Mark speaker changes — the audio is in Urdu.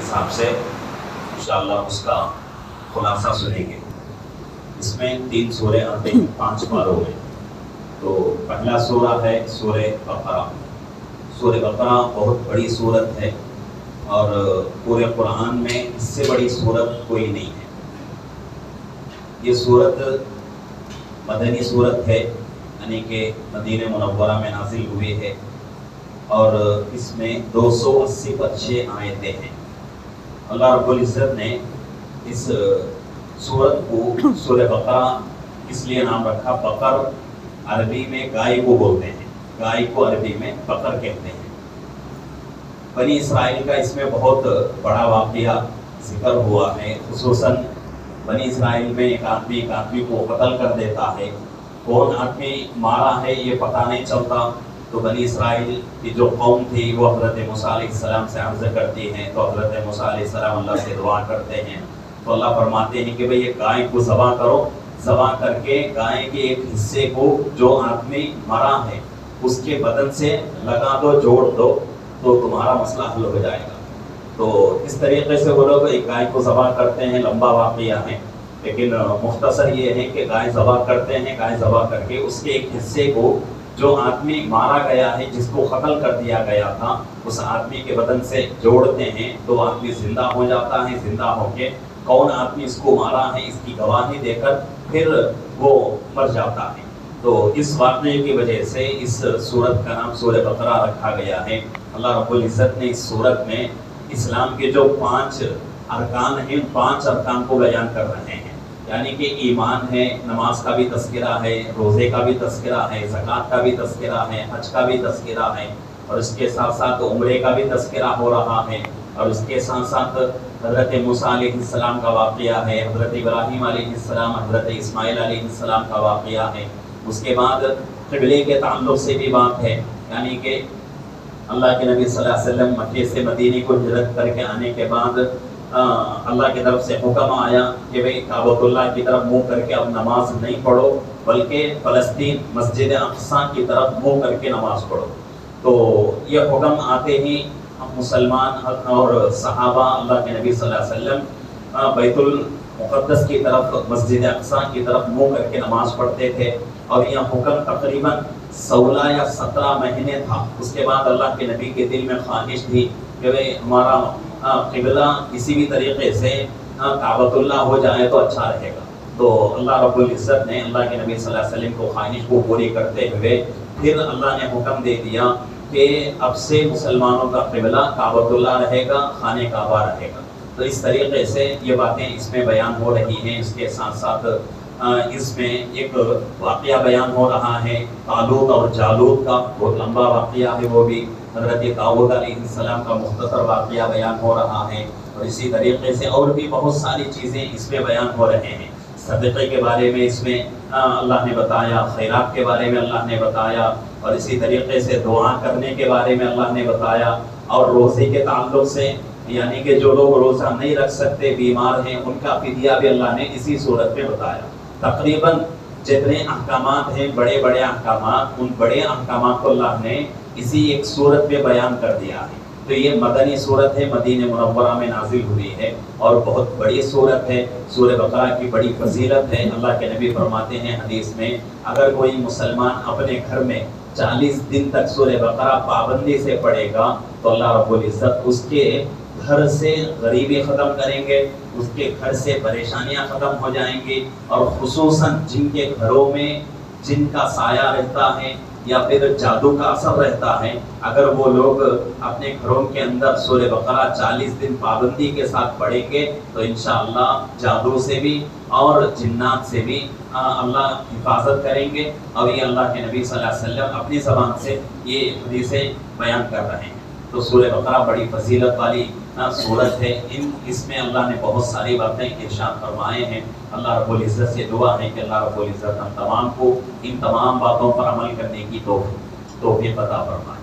Speaker 1: حساب سے انشاءاللہ اس کا خلاصہ سنیں گے۔ اس میں 3 سورے آتے ہیں 5 پاروں میں۔ تو پہلا سورہ ہے سورہ بقرہ۔ سورہ بقرہ بہت بڑی سورت ہے اور پورے قرآن میں اس سے بڑی سورت کوئی نہیں ہے۔ یہ سورت مدنی سورت ہے، یعنی کہ مدینہ منورہ میں نازل ہوئی ہے اور اس میں 280 پر 6 آیتیں ہیں۔ اللہ رب العزت نے اس سورت کو سورہ بقرہ اس لیے نام رکھا، بقر عربی میں گائے کو بولتے ہیں، گائے کو عربی میں بقر کہتے ہیں۔ بنی اسرائیل کا اس میں بہت بڑا واقعہ ذکر ہوا ہے، خصوصاً بنی اسرائیل میں ایک آدمی کو قتل کر دیتا ہے، کون آدمی مارا ہے یہ پتہ نہیں چلتا۔ تو بنی اسرائیل کی جو قوم تھی وہ حضرت موسیٰ علیہ السلام سے عرض کرتی ہیں، تو حضرت موسیٰ علیہ السلام اللہ سے دعا کرتے ہیں، تو اللہ فرماتے ہیں کہ بھئی یہ گائے کو ذبح کرو، ذبح کر کے گائے کے ایک حصے کو جو آدمی مرا ہے اس کے بدن سے لگا دو، جوڑ دو، تو تمہارا مسئلہ حل ہو جائے گا۔ تو اس طریقے سے وہ لوگ ایک گائے کو ذبح کرتے ہیں، لمبا واقعہ ہے لیکن مختصر یہ ہے کہ گائے ذبح کرتے ہیں، گائے ذبح کر کے اس کے ایک حصے کو جو آدمی مارا گیا ہے، جس کو قتل کر دیا گیا تھا، اس آدمی کے بدن سے جوڑتے ہیں تو آدمی زندہ ہو جاتا ہے۔ زندہ ہو کے کون آدمی اس کو مارا ہے اس کی گواہی دے کر پھر وہ مر جاتا ہے۔ تو اس واقعے کی وجہ سے اس سورت کا نام سورہ بقرہ رکھا گیا ہے۔ اللہ رب العزت نے اس سورت میں اسلام کے جو 5 ارکان ہیں، 5 ارکان کو بیان کر رہے ہیں، یعنی کہ ایمان ہے، نماز کا بھی تذکرہ ہے، روزے کا بھی تذکرہ ہے، زکوٰۃ کا بھی تذکرہ ہے، حج کا بھی تذکرہ ہے، اور اس کے ساتھ ساتھ عمرے کا بھی تذکرہ ہو رہا ہے، اور اس کے ساتھ ساتھ حضرت موسیٰ علیہ السلام کا واقعہ ہے، حضرت ابراہیم علیہ السلام، حضرت اسماعیل علیہ السلام کا واقعہ ہے۔ اس کے بعد قبلے کے تعلق سے بھی بات ہے، یعنی کہ اللہ کے نبی صلی اللہ علیہ وسلم مکے سے مدینے کو ہجرت کر کے آنے کے بعد اللہ کی طرف سے حکم آیا کہ بھئی کعبۃ اللہ کی طرف منہ کر کے اب نماز نہیں پڑھو، بلکہ فلسطین مسجد اقصیٰ کی طرف منہ کر کے نماز پڑھو۔ تو یہ حکم آتے ہی مسلمان اور صحابہ اللہ کے نبی صلی اللہ علیہ وسلم بیت المقدس کی طرف مسجد اقصیٰ کی طرف منہ کر کے نماز پڑھتے تھے، اور یہ حکم تقریباً 16 یا 17 مہینے تھا۔ اس کے بعد اللہ کے نبی کے دل میں خواہش تھی کہ ہمارا قبلہ کسی بھی طریقے سے کعبۃ اللہ ہو جائے تو اچھا رہے گا۔ تو اللہ رب العزت نے اللہ کے نبی صلی اللہ علیہ وسلم کو خواہش کو پوری کرتے ہوئے پھر اللہ نے حکم دے دیا کہ اب سے مسلمانوں کا قبلہ کعبۃ اللہ رہے گا، خانہ کعبہ رہے گا۔ تو اس طریقے سے یہ باتیں اس میں بیان ہو رہی ہیں۔ اس کے ساتھ ساتھ اس میں ایک واقعہ بیان ہو رہا ہے طالوت اور جالوت کا، بہت لمبا واقعہ ہے، وہ بھی حضرت داؤد علیہ السلام کا مختصر واقعہ بیان ہو رہا ہے، اور اسی طریقے سے اور بھی بہت ساری چیزیں اس میں بیان ہو رہے ہیں۔ صدقے کے بارے میں اس میں اللہ نے بتایا، خیرات کے بارے میں اللہ نے بتایا، اور اسی طریقے سے دعا کرنے کے بارے میں اللہ نے بتایا، اور روزے کے تعلق سے یعنی کہ جو لوگ روزہ نہیں رکھ سکتے، بیمار ہیں، ان کا فدیہ بھی اللہ نے اسی صورت میں بتایا۔ تقریباً جتنے احکامات ہیں، بڑے بڑے احکامات، ان بڑے احکامات کو اللہ نے اسی ایک صورت میں بیان کر دیا ہے۔ تو یہ مدنی صورت ہے، مدینہ منورہ میں نازل ہوئی ہے اور بہت بڑی صورت ہے۔ سورہ بقرہ کی بڑی فضیلت ہے۔ اللہ کے نبی فرماتے ہیں حدیث میں، اگر کوئی مسلمان اپنے گھر میں 40 دن تک سورہ بقرہ پابندی سے پڑھے گا تو اللہ رب العزت اس کے گھر سے غریبی ختم کریں گے، اس کے گھر سے پریشانیاں ختم ہو جائیں گی، اور خصوصاً جن کے گھروں میں جن کا سایہ رہتا ہے یا پھر جادو کا اثر رہتا ہے، اگر وہ لوگ اپنے گھروں کے اندر سورہ بقرہ 40 دن پابندی کے ساتھ پڑھیں گے تو انشاءاللہ جادو سے بھی اور جنات سے بھی اللہ حفاظت کریں گے۔ اور یہ اللہ کے نبی صلی اللہ علیہ وسلم اپنی زبان سے یہ حدیثیں بیان کر رہے ہیں۔ تو سورہ بقرہ بڑی فضیلت والی سورت ہے۔ اس میں اللہ نے بہت ساری باتیں ارشاد فرمائے ہیں۔ اللہ رب العزت سے دعا ہے کہ اللہ رب العزت ہم تمام کو ان تمام باتوں پر عمل کرنے کی توفیق عطا فرمائے۔